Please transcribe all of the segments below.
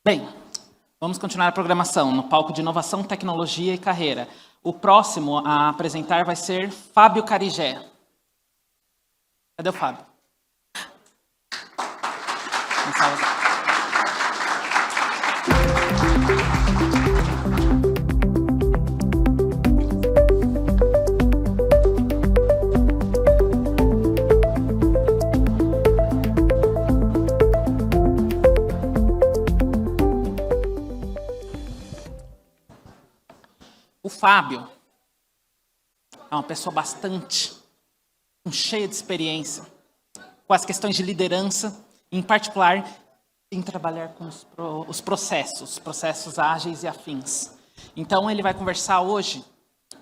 Bem, vamos continuar a programação no palco de inovação, tecnologia e carreira. O próximo a apresentar vai ser Fábio Carigé. Cadê o Fábio? O Fábio é uma pessoa cheia de experiência com as questões de liderança, em particular em trabalhar com os processos ágeis e afins. Então ele vai conversar hoje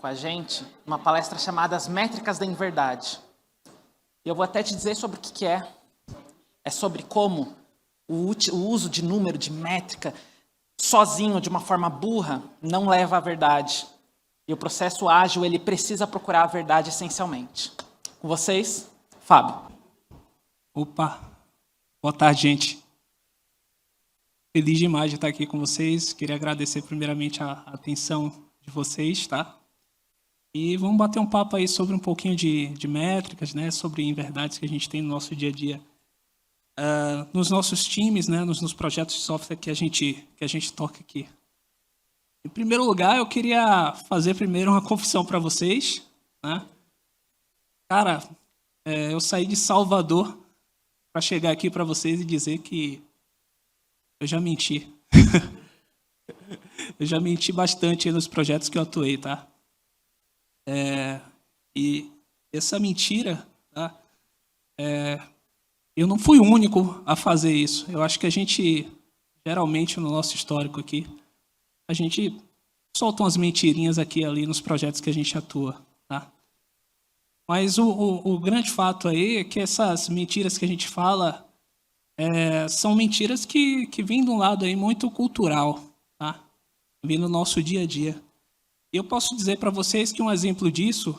com a gente numa palestra chamada As Métricas da Inverdade. E eu vou até te dizer sobre o que é. É sobre como o uso de número, de métrica, sozinho, de uma forma burra, não leva à verdade. E o processo ágil, ele precisa procurar a verdade essencialmente. Com vocês, Fábio. Opa, boa tarde, gente. Feliz demais de estar aqui com vocês. Queria agradecer primeiramente a atenção de vocês, tá? E vamos bater um papo aí sobre um pouquinho de métricas, né? Sobre inverdades que a gente tem no nosso dia a dia. Nos nossos times, né? Nos projetos de software que a gente toca aqui. Em primeiro lugar, eu queria fazer primeiro uma confissão para vocês, né? Cara, eu saí de Salvador para chegar aqui para vocês e dizer que eu já menti. Eu já menti bastante nos projetos que eu atuei, tá? E essa mentira, tá? Eu não fui o único a fazer isso. Eu acho que a gente, geralmente, no nosso histórico aqui, a gente solta umas mentirinhas aqui e ali nos projetos que a gente atua, tá? Mas o grande fato aí é que essas mentiras que a gente fala são mentiras que vêm de um lado aí muito cultural, tá? Vêm no nosso dia a dia. E eu posso dizer para vocês que um exemplo disso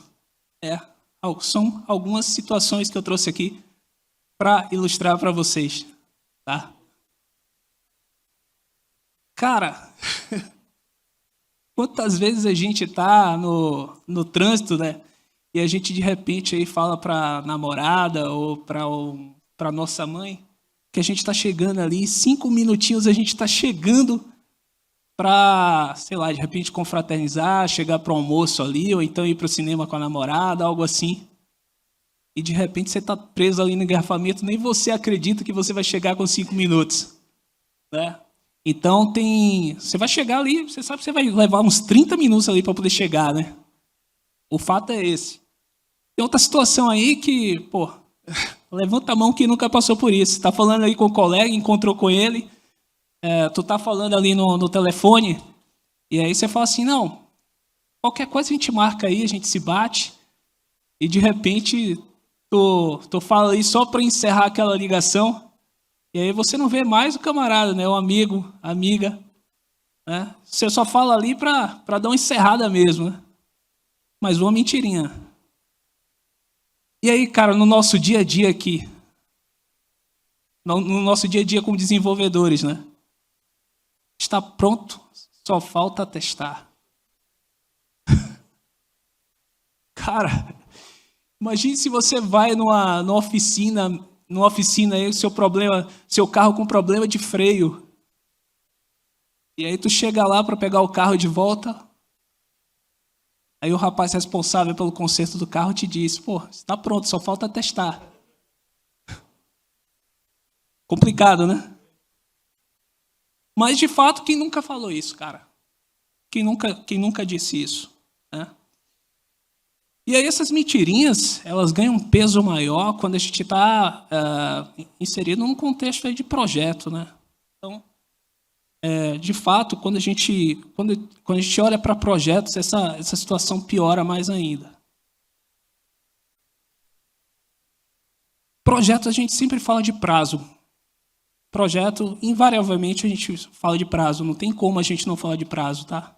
são algumas situações que eu trouxe aqui para ilustrar para vocês, tá? Cara, quantas vezes a gente está no trânsito, né? E a gente de repente aí fala para a namorada ou para nossa mãe que a gente está chegando ali, 5 minutinhos a gente está chegando para, sei lá, de repente confraternizar, chegar para o almoço ali, ou então ir para o cinema com a namorada, algo assim. E de repente você está preso ali no engarrafamento, nem você acredita que você vai chegar com 5 minutos, né? Então você vai chegar ali, você sabe que você vai levar uns 30 minutos ali para poder chegar, né? O fato é esse. Tem outra situação aí que, pô, levanta a mão quem nunca passou por isso. Você tá falando aí com o colega, encontrou com ele, tu tá falando ali no telefone, e aí você fala assim, não, qualquer coisa a gente marca aí, a gente se bate, e de repente tu fala aí só para encerrar aquela ligação, e aí você não vê mais o camarada, né, o amigo, a amiga, né? Você só fala ali para dar uma encerrada mesmo, né? Mas uma mentirinha. E aí, cara, no nosso dia a dia aqui, no nosso dia a dia como desenvolvedores, né? Está pronto, só falta testar. Cara, imagine se você vai numa oficina aí, seu carro com problema de freio. E aí tu chega lá para pegar o carro de volta. Aí o rapaz responsável pelo conserto do carro te diz, pô, está pronto, só falta testar. Complicado, né? Mas, de fato, quem nunca falou isso, cara? Quem nunca disse isso, né? E aí essas mentirinhas, elas ganham um peso maior quando a gente está inserido num contexto aí de projeto, né? Então, de fato, quando a gente olha para projetos, essa situação piora mais ainda. Projeto, a gente sempre fala de prazo. Projeto, invariavelmente, a gente fala de prazo. Não tem como a gente não falar de prazo, tá?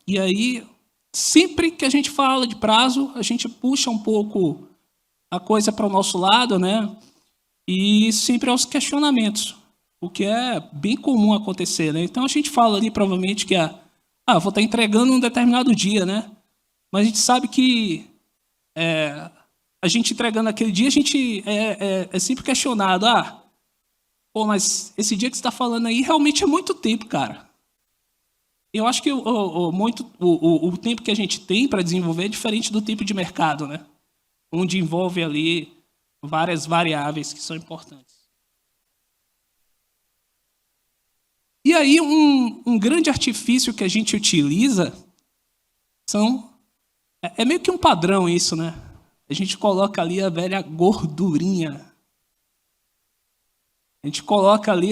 E aí, sempre que a gente fala de prazo, a gente puxa um pouco a coisa para o nosso lado, né? E sempre aos questionamentos. o que é bem comum acontecer, né? Então a gente fala ali provavelmente que vou estar entregando um determinado dia, né? Mas a gente sabe que a gente entregando aquele dia, a gente é sempre questionado, pô, mas esse dia que você está falando aí realmente é muito tempo, cara. Eu acho que o tempo que a gente tem para desenvolver é diferente do tempo de mercado, né? Onde envolve ali várias variáveis que são importantes. E aí, um grande artifício que a gente utiliza é meio que um padrão isso, né? A gente coloca ali a velha gordurinha. A gente coloca ali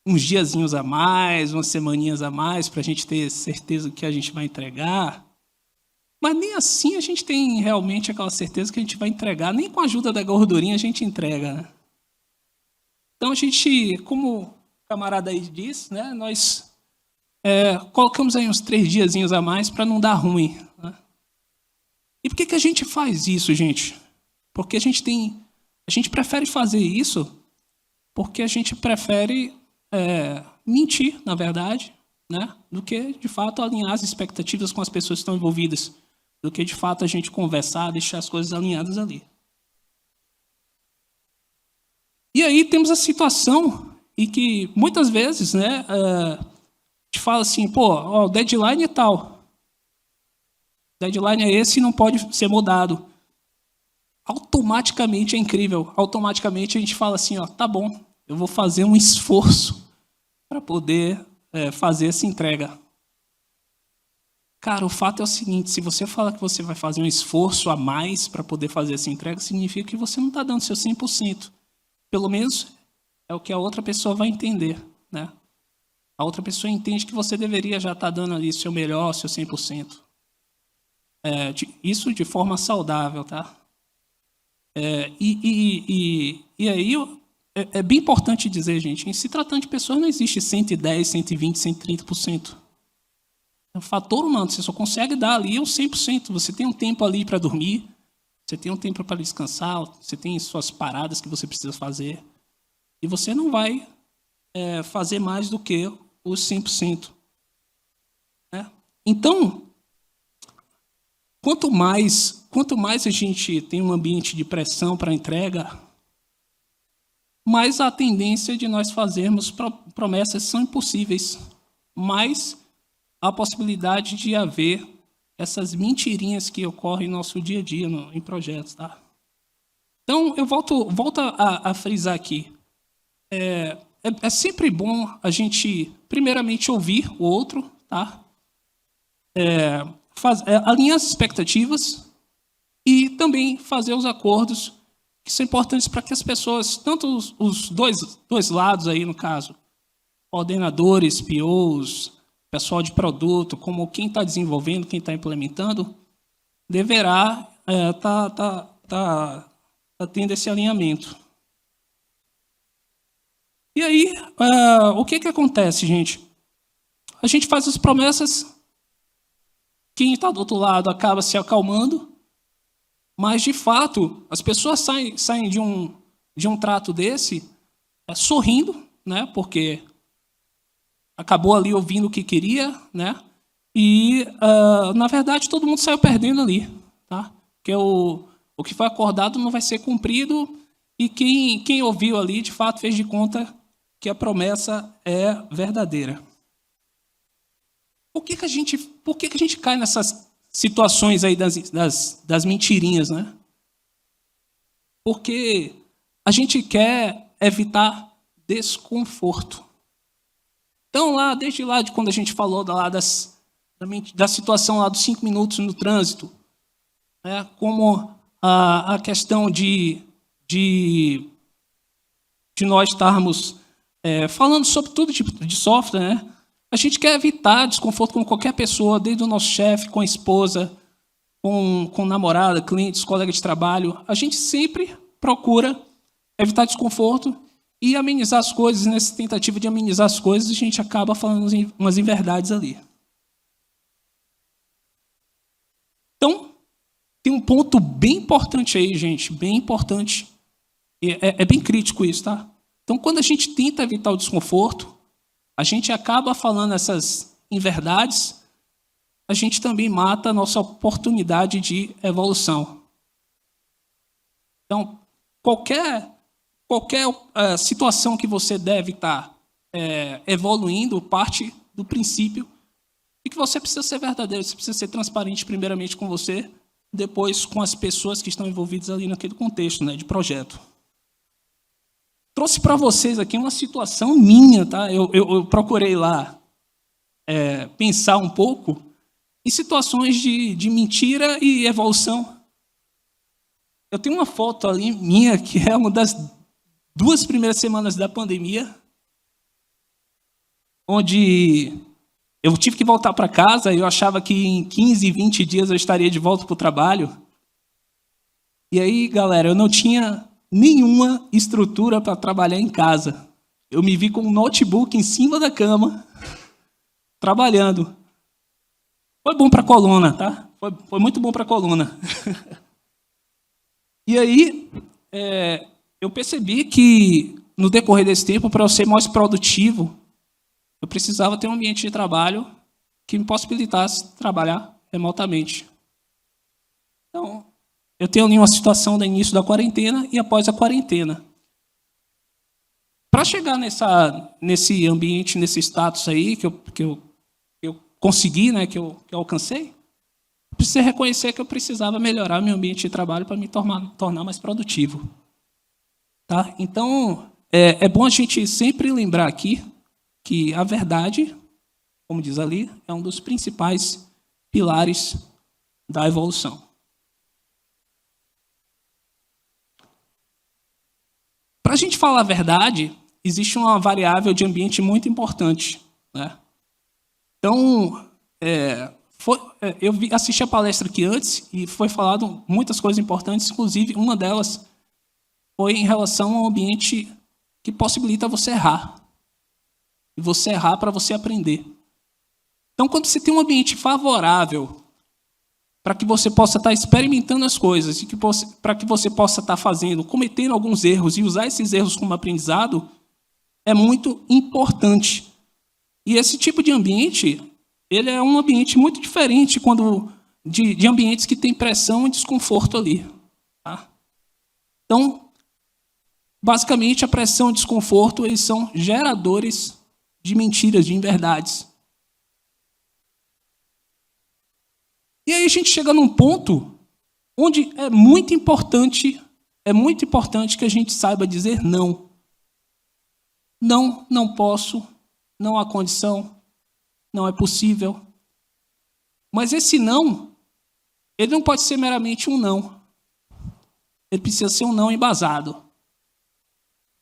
uns diazinhos a mais, umas semaninhas a mais, para a gente ter certeza que a gente vai entregar. Mas nem assim a gente tem realmente aquela certeza que a gente vai entregar. Nem com a ajuda da gordurinha a gente entrega, né? Então a gente, como o camarada aí disse, né, nós colocamos aí uns 3 diazinhos a mais para não dar ruim, né? E por que a gente faz isso, gente? Porque a gente prefere fazer isso porque a gente prefere mentir, na verdade, né, do que, de fato, alinhar as expectativas com as pessoas que estão envolvidas, do que, de fato, a gente conversar, deixar as coisas alinhadas ali. E aí temos a situação em que, muitas vezes, né, a gente fala assim, pô, o deadline é tal. Deadline é esse e não pode ser mudado. Automaticamente é incrível. Automaticamente a gente fala assim, tá bom, eu vou fazer um esforço para poder fazer essa entrega. Cara, o fato é o seguinte, se você fala que você vai fazer um esforço a mais para poder fazer essa entrega, significa que você não está dando seu 100%. Pelo menos é o que a outra pessoa vai entender, né? A outra pessoa entende que você deveria já estar dando ali seu melhor, seu 100%. Isso de forma saudável, tá? E aí é bem importante dizer, gente, em se tratando de pessoas não existe 110, 120, 130%. É um fator humano, você só consegue dar ali os 100%. Você tem um tempo ali para dormir, você tem um tempo para descansar, você tem suas paradas que você precisa fazer. E você não vai fazer mais do que os 100%. Né? Então, quanto mais a gente tem um ambiente de pressão para entrega, mais a tendência de nós fazermos promessas são impossíveis, mais a possibilidade de haver essas mentirinhas que ocorrem no nosso dia a dia em projetos, tá? Então, eu volto a frisar aqui. É sempre bom a gente, primeiramente, ouvir o outro, tá? Alinhar as expectativas e também fazer os acordos que são importantes para que as pessoas, tanto os dois lados aí, no caso, coordenadores, POs, pessoal de produto, como quem está desenvolvendo, quem está implementando, deverá tá tendo esse alinhamento. E aí, o que acontece, gente? A gente faz as promessas, quem está do outro lado acaba se acalmando, mas, de fato, as pessoas saem de um trato desse sorrindo, né? Porque acabou ali ouvindo o que queria, né? E, na verdade, todo mundo saiu perdendo ali, tá? Porque o que foi acordado não vai ser cumprido e quem ouviu ali, de fato, fez de conta que a promessa é verdadeira. Por que a gente cai nessas situações aí das mentirinhas, né? Porque a gente quer evitar desconforto. Então, desde lá de quando a gente falou da situação lá dos 5 minutos no trânsito, né, como a questão de nós estarmos falando sobre todo tipo de software, né? A gente quer evitar desconforto com qualquer pessoa, desde o nosso chefe, com a esposa, com namorada, clientes, colegas de trabalho. A gente sempre procura evitar desconforto e amenizar as coisas. Nessa tentativa de amenizar as coisas, a gente acaba falando umas inverdades ali. Então, tem um ponto bem importante aí, gente, bem importante. É bem crítico isso, tá? Então, quando a gente tenta evitar o desconforto, a gente acaba falando essas inverdades, a gente também mata a nossa oportunidade de evolução. Então, qualquer situação que você deve estar evoluindo parte do princípio de que você precisa ser verdadeiro, você precisa ser transparente primeiramente com você, depois com as pessoas que estão envolvidas ali naquele contexto, né, de projeto. Trouxe para vocês aqui uma situação minha, tá? Eu procurei lá pensar um pouco em situações de mentira e evolução. Eu tenho uma foto ali minha, que é uma das 2 primeiras semanas da pandemia, onde eu tive que voltar para casa e eu achava que em 15, 20 dias eu estaria de volta para o trabalho. E aí, galera, eu não tinha nenhuma estrutura para trabalhar em casa. Eu me vi com um notebook em cima da cama, trabalhando. Foi bom para a coluna, tá? Foi muito bom para a coluna. E aí, eu percebi que, no decorrer desse tempo, para eu ser mais produtivo, eu precisava ter um ambiente de trabalho que me possibilitasse trabalhar remotamente. Então, eu tenho ali uma situação do início da quarentena e após a quarentena. Para chegar nesse ambiente, nesse status aí que eu consegui, né, que eu alcancei, precisei reconhecer que eu precisava melhorar meu ambiente de trabalho para me tornar mais produtivo. Tá? Então, é bom a gente sempre lembrar aqui que a verdade, como diz ali, é um dos principais pilares da evolução. Para a gente falar a verdade, existe uma variável de ambiente muito importante, né? Então, eu assisti a palestra aqui antes e foi falado muitas coisas importantes, inclusive uma delas foi em relação ao ambiente que possibilita você errar. E você errar para você aprender. Então, quando você tem um ambiente favorável para que você possa estar experimentando as coisas, e para que você possa estar cometendo alguns erros e usar esses erros como aprendizado, é muito importante. E esse tipo de ambiente, ele é um ambiente muito diferente de ambientes que têm pressão e desconforto ali. Tá? Então, basicamente, a pressão e o desconforto, eles são geradores de mentiras, de inverdades. E aí a gente chega num ponto onde é muito importante que a gente saiba dizer não. Não, não posso, não há condição, não é possível. Mas esse não, ele não pode ser meramente um não. Ele precisa ser um não embasado.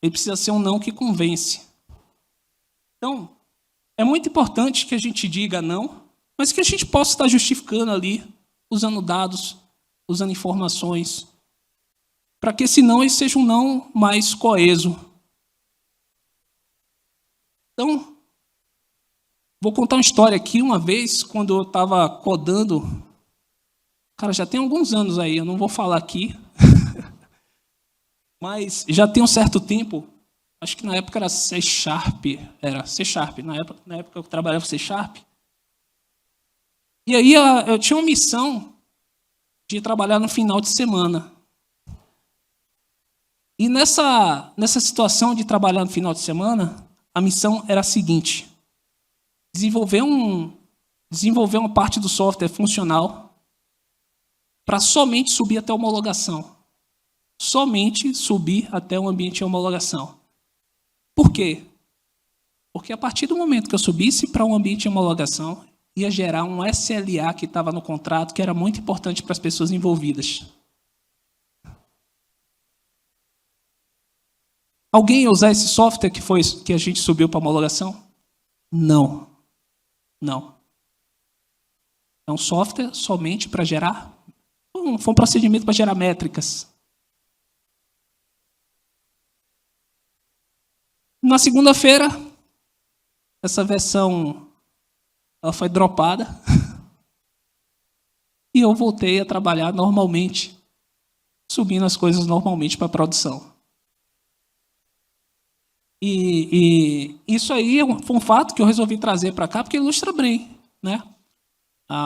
Ele precisa ser um não que convence. Então, é muito importante que a gente diga não, mas que a gente possa estar justificando ali, usando dados, usando informações, para que esse não seja um não mais coeso. Então, vou contar uma história aqui. Uma vez, quando eu estava codando, cara, já tem alguns anos aí, eu não vou falar aqui, mas já tem um certo tempo, acho que na época era C#, na época eu trabalhava com C#, e aí eu tinha uma missão de trabalhar no final de semana. E nessa situação de trabalhar no final de semana, a missão era a seguinte: desenvolver uma parte do software funcional para somente subir até a homologação. Somente subir até o ambiente de homologação. Por quê? Porque a partir do momento que eu subisse para um ambiente de homologação, ia gerar um SLA que estava no contrato, que era muito importante para as pessoas envolvidas. Alguém ia usar esse software que a gente subiu para homologação? Não. Não. É um software somente para gerar... Foi um procedimento para gerar métricas. Na segunda-feira, essa versão ela foi dropada e eu voltei a trabalhar normalmente, subindo as coisas normalmente para a produção. E isso aí foi um fato que eu resolvi trazer para cá, porque ilustra bem, né?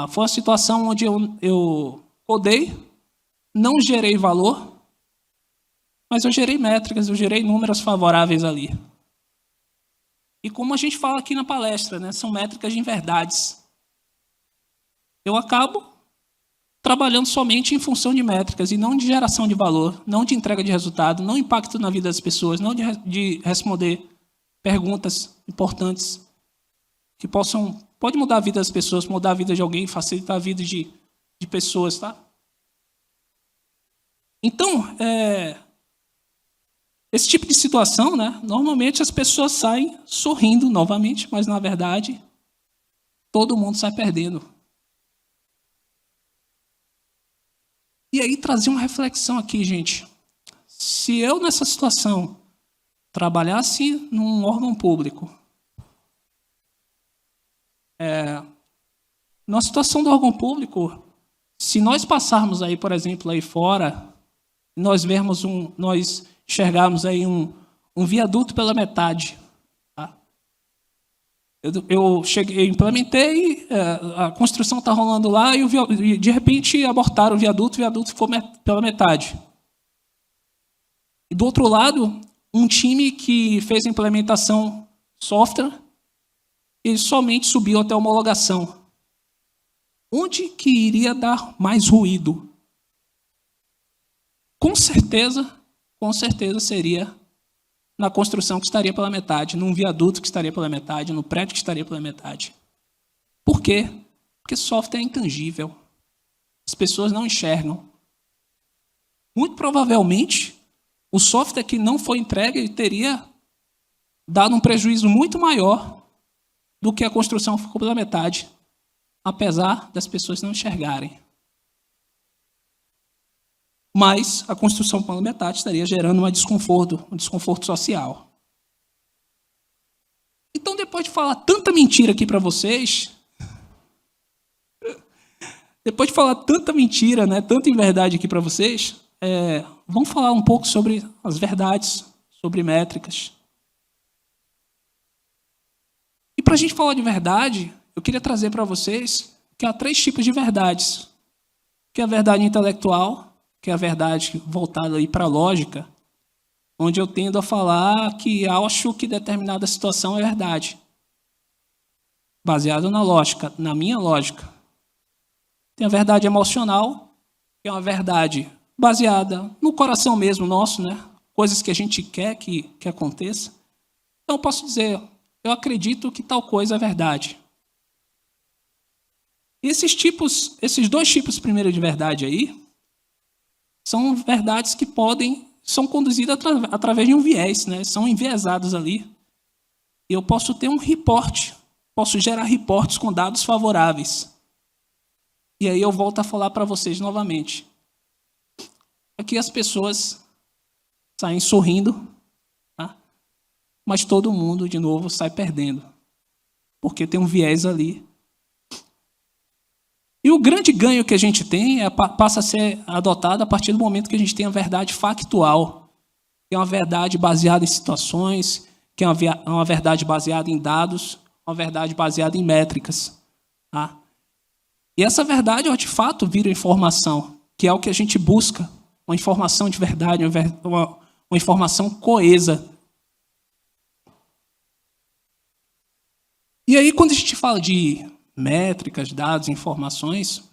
Foi uma situação onde eu codei, não gerei valor, mas eu gerei métricas, eu gerei números favoráveis ali. E como a gente fala aqui na palestra, né, são métricas de verdades. Eu acabo trabalhando somente em função de métricas e não de geração de valor, não de entrega de resultado, não impacto na vida das pessoas, não de responder perguntas importantes que pode mudar a vida das pessoas, mudar a vida de alguém, facilitar a vida de pessoas, tá? Então, esse tipo de situação, né, normalmente as pessoas saem sorrindo novamente, mas na verdade todo mundo sai perdendo. E aí trazer uma reflexão aqui, gente. Se eu nessa situação trabalhasse num órgão público, na situação do órgão público, se nós passarmos aí, por exemplo, aí fora, nós enxergarmos aí um viaduto pela metade. Tá? Eu implementei, a construção está rolando lá e de repente abortaram o viaduto ficou pela metade. E do outro lado, um time que fez a implementação software, ele somente subiu até a homologação. Onde que iria dar mais ruído? Com certeza seria na construção que estaria pela metade, num viaduto que estaria pela metade, no prédio que estaria pela metade. Por quê? Porque software é intangível. As pessoas não enxergam. Muito provavelmente, o software que não foi entregue ele teria dado um prejuízo muito maior do que a construção que ficou pela metade, apesar das pessoas não enxergarem. Mas a construção pela metade estaria gerando um desconforto social. Então, depois de falar tanta mentira aqui para vocês, depois de falar tanta mentira, né, tanta inverdade aqui para vocês, vamos falar um pouco sobre as verdades, sobre métricas. E para a gente falar de verdade, eu queria trazer para vocês que há 3 tipos de verdades. Que é a verdade intelectual, que é a verdade voltada para a lógica, onde eu tendo a falar que acho que determinada situação é verdade, baseado na lógica, na minha lógica. Tem a verdade emocional, que é uma verdade baseada no coração mesmo nosso, né? Coisas que a gente quer que aconteça. Então eu posso dizer, eu acredito que tal coisa é verdade. E esses 2 tipos primeiro de verdade aí, são verdades que são conduzidas através de um viés, né? São enviesadas ali. E eu posso ter um report, posso gerar reportes com dados favoráveis. E aí eu volto a falar para vocês novamente. Aqui as pessoas saem sorrindo, tá? Mas todo mundo, de novo, sai perdendo. Porque tem um viés ali. E o grande ganho que a gente tem passa a ser adotado a partir do momento que a gente tem a verdade factual, que é uma verdade baseada em situações, que é uma verdade baseada em dados, uma verdade baseada em métricas. Tá? E essa verdade, de fato, vira informação, que é o que a gente busca, uma informação de verdade, uma informação coesa. E aí, quando a gente fala de métricas, dados, informações,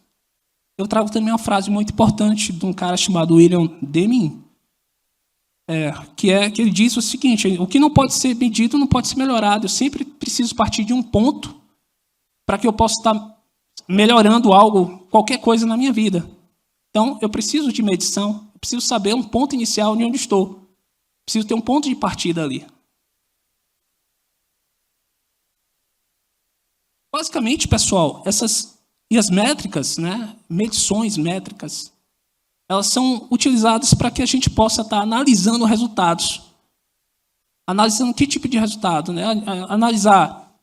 eu trago também uma frase muito importante de um cara chamado William Deming, que ele diz o seguinte: o que não pode ser medido não pode ser melhorado. Eu sempre preciso partir de um ponto para que eu possa estar melhorando algo, qualquer coisa na minha vida. Então, eu preciso de medição, eu preciso saber um ponto inicial de onde estou. Preciso ter um ponto de partida ali. Basicamente, pessoal, as métricas, né, medições métricas, elas são utilizadas para que a gente possa estar analisando resultados. Analisando que tipo de resultado? Né? Analisar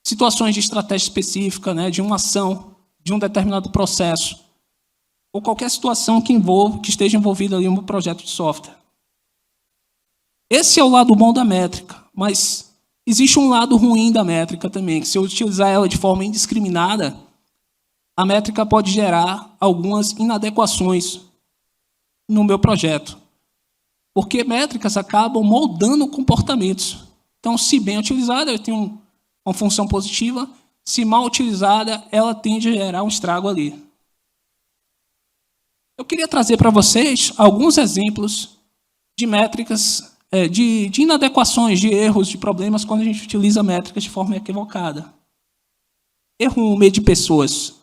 situações de estratégia específica, né, de uma ação, de um determinado processo, ou qualquer situação que esteja envolvida ali em um projeto de software. Esse é o lado bom da métrica. mas existe um lado ruim da métrica também, que se eu utilizar ela de forma indiscriminada, a métrica pode gerar algumas inadequações no meu projeto. Porque métricas acabam moldando comportamentos. Então, se bem utilizada, eu tenho uma função positiva. Se mal utilizada, ela tende a gerar um estrago ali. Eu queria trazer para vocês alguns exemplos de métricas, de inadequações, de erros, de problemas quando a gente utiliza métricas de forma equivocada. Erro 1, medir pessoas.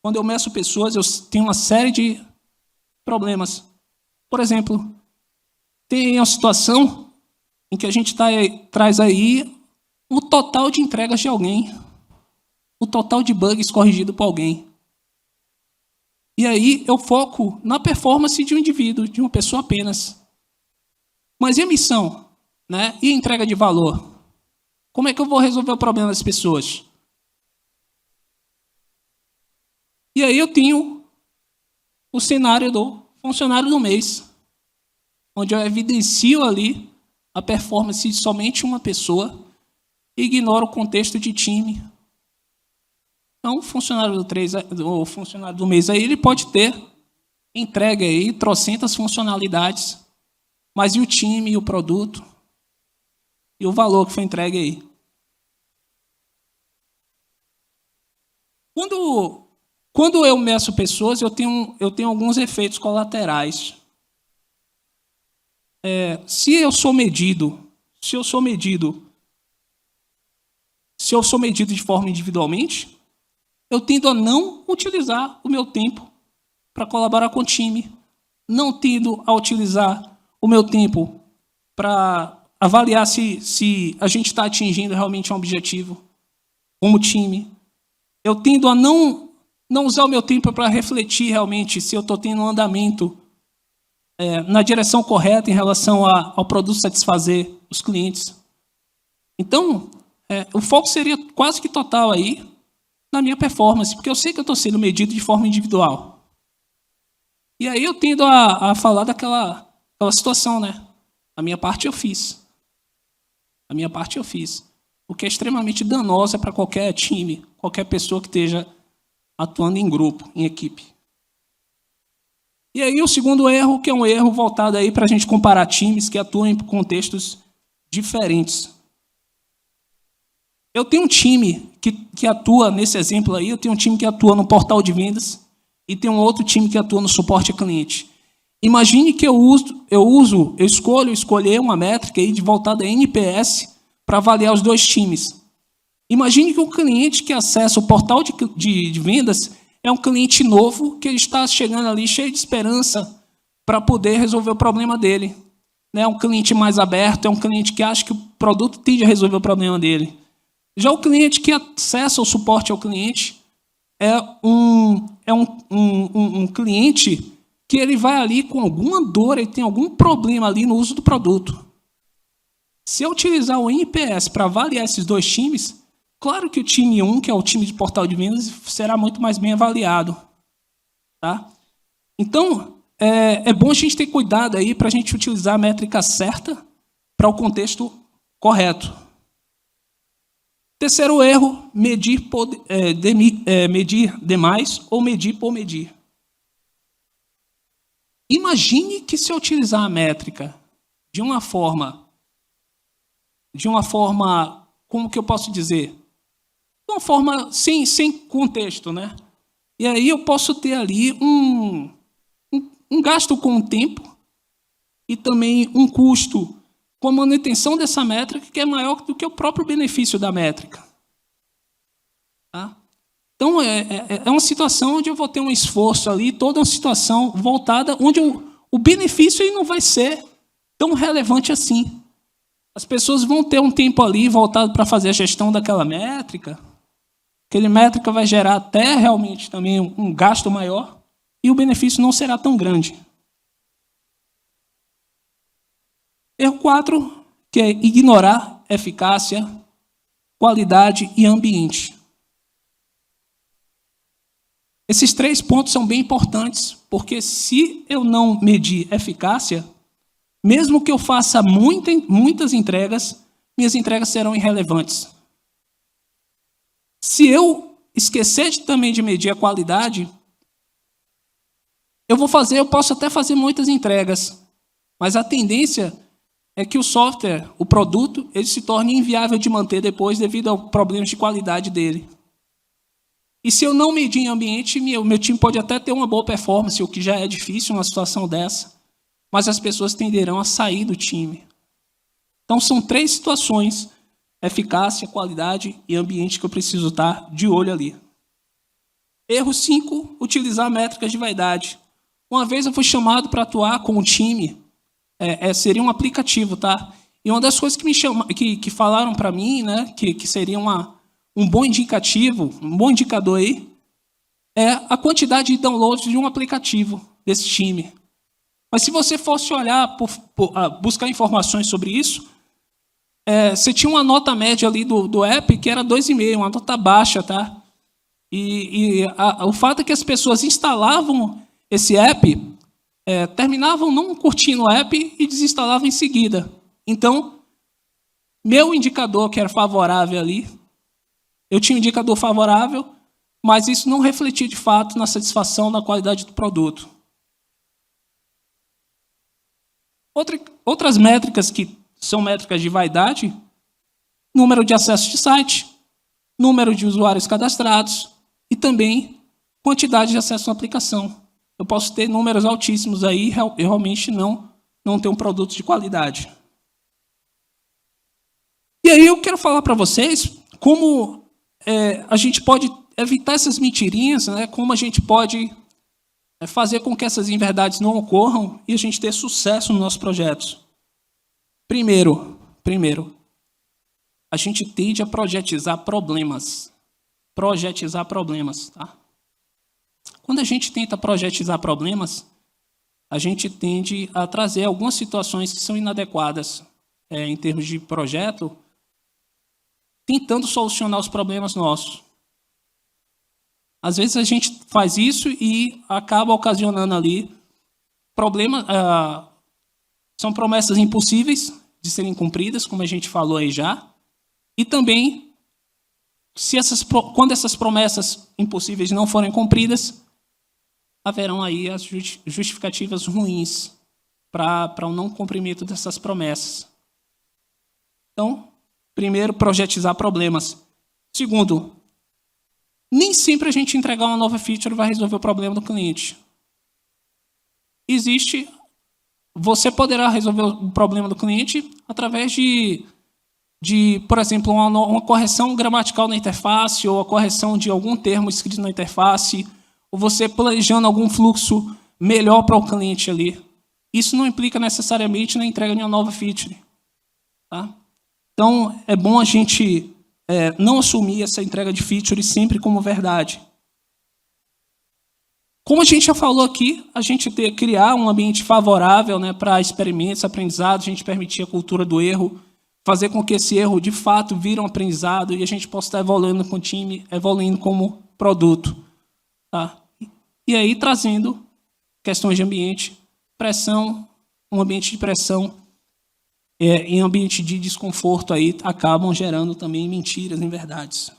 Quando eu meço pessoas, eu tenho uma série de problemas. Por exemplo, tem uma situação em que a gente traz aí o total de entregas de alguém, o total de bugs corrigido por alguém. E aí eu foco na performance de um indivíduo, de uma pessoa apenas. Mas e a missão? Né? E a entrega de valor? Como é que eu vou resolver o problema das pessoas? E aí eu tenho o cenário do funcionário do mês, onde eu evidencio ali a performance de somente uma pessoa e ignoro o contexto de time. Então, o funcionário do mês aí, ele pode ter entregue aí trocentas funcionalidades, mas e o time, e o produto, e o valor que foi entregue aí? Quando eu meço pessoas, eu tenho alguns efeitos colaterais. Se eu sou medido de forma individualmente, eu tendo a não utilizar o meu tempo para colaborar com o time, não tendo a utilizar o meu tempo para avaliar se a gente está atingindo realmente um objetivo como time. Eu tendo a não usar o meu tempo para refletir realmente se eu estou tendo um andamento na direção correta em relação ao produto satisfazer os clientes. Então, o foco seria quase que total aí na minha performance, porque eu sei que eu estou sendo medido de forma individual. E aí eu tendo a falar daquela situação, né? A minha parte eu fiz. O que é extremamente danosa para qualquer time, qualquer pessoa que esteja atuando em grupo, em equipe. E aí o segundo erro, que é um erro voltado aí para a gente comparar times que atuam em contextos diferentes. Eu tenho um time que atua, nesse exemplo aí, eu tenho um time que atua no portal de vendas e tem um outro time que atua no suporte a cliente. Imagine que eu escolho escolher uma métrica aí de voltada a NPS para avaliar os dois times. Imagine que o cliente que acessa o portal de vendas é um cliente novo que ele está chegando ali cheio de esperança para poder resolver o problema dele. É um cliente mais aberto, é um cliente que acha que o produto tende a resolver o problema dele. Já o cliente que acessa o suporte ao cliente é um cliente que ele vai ali com alguma dor, ele tem algum problema ali no uso do produto. Se eu utilizar o NPS para avaliar esses dois times, claro que o time 1, que é o time de portal de vendas, será muito mais bem avaliado. Tá? Então, é bom a gente ter cuidado aí para a gente utilizar a métrica certa para o contexto correto. Terceiro erro, medir demais ou medir por medir. Imagine que se eu utilizar a métrica de uma forma, como que eu posso dizer? De uma forma sem contexto, né? E aí eu posso ter ali um gasto com o tempo e também um custo com a manutenção dessa métrica que é maior do que o próprio benefício da métrica. Tá? Então, é uma situação onde eu vou ter um esforço ali, toda uma situação voltada onde o benefício aí não vai ser tão relevante assim. As pessoas vão ter um tempo ali voltado para fazer a gestão daquela métrica. Aquela métrica vai gerar até realmente também um gasto maior e o benefício não será tão grande. Erro 4, que é ignorar eficácia, qualidade e ambiente. Esses 3 pontos são bem importantes, porque se eu não medir eficácia, Mesmo que eu faça muitas entregas, minhas entregas serão irrelevantes. Se eu esquecer também de medir a qualidade, eu posso até fazer muitas entregas, mas a tendência é que o software, o produto, ele se torne inviável de manter depois devido aos problemas de qualidade dele. E se eu não medir em ambiente, meu time pode até ter uma boa performance, o que já é difícil numa situação dessa, mas as pessoas tenderão a sair do time. Então, são 3 situações: eficácia, qualidade e ambiente, que eu preciso estar de olho ali. Erro 5, utilizar métricas de vaidade. Uma vez eu fui chamado para atuar com um time, seria um aplicativo, tá? E uma das coisas que falaram para mim, né, que seria um bom indicativo, um bom indicador aí, é a quantidade de downloads de um aplicativo desse time. Mas se você fosse olhar, buscar informações sobre isso, você tinha uma nota média ali do app que era 2,5, uma nota baixa, tá? O fato é que as pessoas instalavam esse app, terminavam não curtindo o app e desinstalavam em seguida. Então, meu indicador, que era favorável ali, eu tinha um indicador favorável, mas isso não refletia de fato na satisfação da qualidade do produto. Outras métricas que são métricas de vaidade: número de acessos de site, número de usuários cadastrados e também quantidade de acesso à aplicação. Eu posso ter números altíssimos aí e realmente não ter um produto de qualidade. E aí eu quero falar para vocês como a gente pode evitar essas mentirinhas, né? Como a gente pode fazer com que essas inverdades não ocorram e a gente ter sucesso nos nossos projetos. Primeiro, a gente tende a projetizar problemas. Tá? Quando a gente tenta projetizar problemas, a gente tende a trazer algumas situações que são inadequadas em termos de projeto, tentando solucionar os problemas nossos. Às vezes a gente faz isso e acaba ocasionando ali problemas. São promessas impossíveis de serem cumpridas, como a gente falou aí já. E também, quando essas promessas impossíveis não forem cumpridas, haverão aí as justificativas ruins para o não cumprimento dessas promessas. Então, primeiro, projetizar problemas. Segundo, nem sempre a gente entregar uma nova feature vai resolver o problema do cliente. Você poderá resolver o problema do cliente através de por exemplo, uma correção gramatical na interface, ou a correção de algum termo escrito na interface, ou você planejando algum fluxo melhor para o cliente ali. Isso não implica necessariamente na entrega de uma nova feature. Tá? Então, é bom a gente não assumir essa entrega de feature sempre como verdade. Como a gente já falou aqui, a gente criar um ambiente favorável, né, para experimentos, aprendizados, a gente permitir a cultura do erro, fazer com que esse erro, de fato, vire um aprendizado e a gente possa estar evoluindo com o time, evoluindo como produto. Tá? E aí, trazendo questões de ambiente, pressão, um ambiente de pressão, em ambiente de desconforto, aí, acabam gerando também mentiras, inverdades.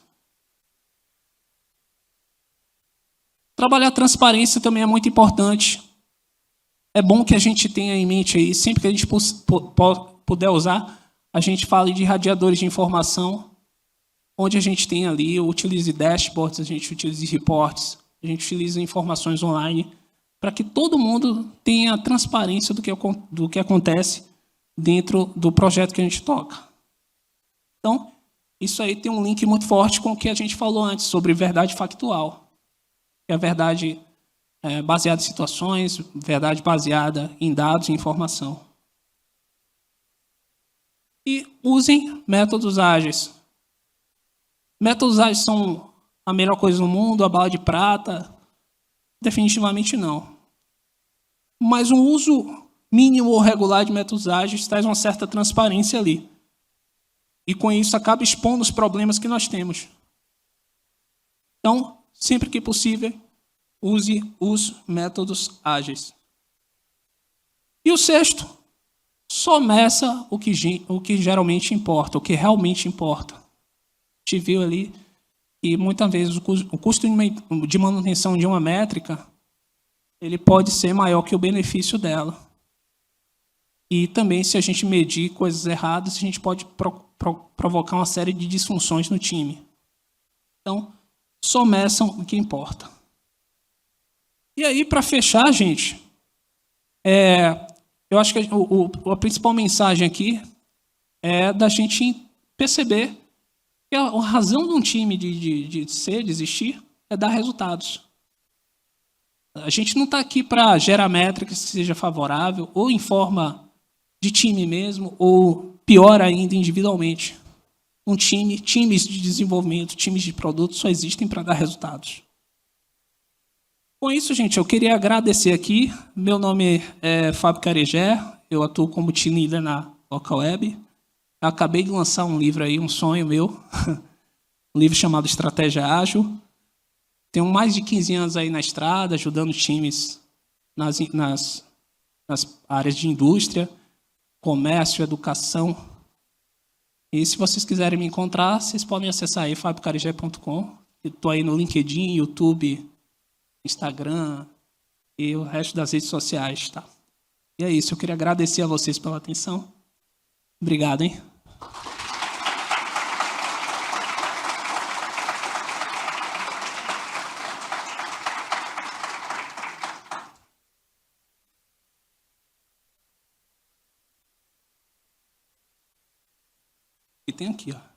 Trabalhar a transparência também é muito importante. É bom que a gente tenha em mente aí, sempre que a gente puder usar, a gente fala de radiadores de informação, onde a gente tem ali, utilize dashboards, a gente utilize reports, a gente utiliza informações online, para que todo mundo tenha transparência do que acontece dentro do projeto que a gente toca. Então, isso aí tem um link muito forte com o que a gente falou antes, sobre verdade factual. Que é a verdade baseada em situações, verdade baseada em dados e informação. E usem métodos ágeis. Métodos ágeis são a melhor coisa no mundo, a bala de prata? Definitivamente não. Mas um uso mínimo ou regular de métodos ágeis traz uma certa transparência ali. E com isso acaba expondo os problemas que nós temos. Então, sempre que possível, use os métodos ágeis. E o sexto, só meça o que geralmente importa, o que realmente importa. A gente viu ali que muitas vezes o custo de manutenção de uma métrica ele pode ser maior que o benefício dela. E também, se a gente medir coisas erradas, a gente pode provocar uma série de disfunções no time. Então, só meçam o que importa. E aí, para fechar, gente, eu acho que a principal mensagem aqui é da gente perceber que a razão de um time de existir, é dar resultados. A gente não está aqui para gerar métricas que seja favorável, ou em forma de time mesmo, ou pior ainda, individualmente. Times de desenvolvimento, times de produtos só existem para dar resultados. Com isso, gente, eu queria agradecer aqui. Meu nome é Fábio Caregé, eu atuo como team leader na Local Web. Eu acabei de lançar um livro aí, um sonho meu, um livro chamado Estratégia Ágil. Tenho mais de 15 anos aí na estrada, ajudando times nas áreas de indústria, comércio, educação. E se vocês quiserem me encontrar, vocês podem acessar aí fabiocaregé.com. Estou aí no LinkedIn, YouTube, Instagram e o resto das redes sociais, tá? E é isso, eu queria agradecer a vocês pela atenção. Obrigado, hein? E tem aqui, ó.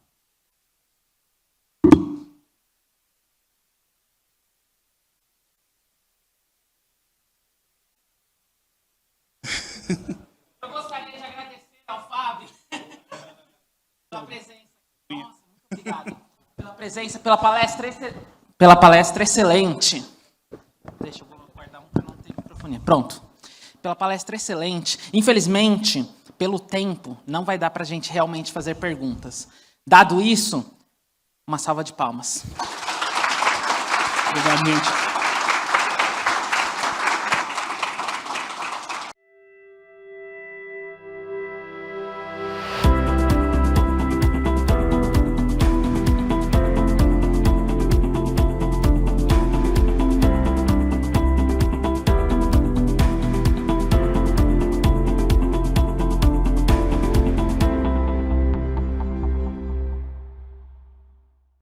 Eu gostaria de agradecer ao Fábio pela presença. Nossa, muito obrigado. Pela presença, pela palestra excelente. Deixa eu guardar um para não ter microfone. Pronto. Pela palestra excelente. Infelizmente, pelo tempo, não vai dar para a gente realmente fazer perguntas. Dado isso, uma salva de palmas. Obrigado, gente.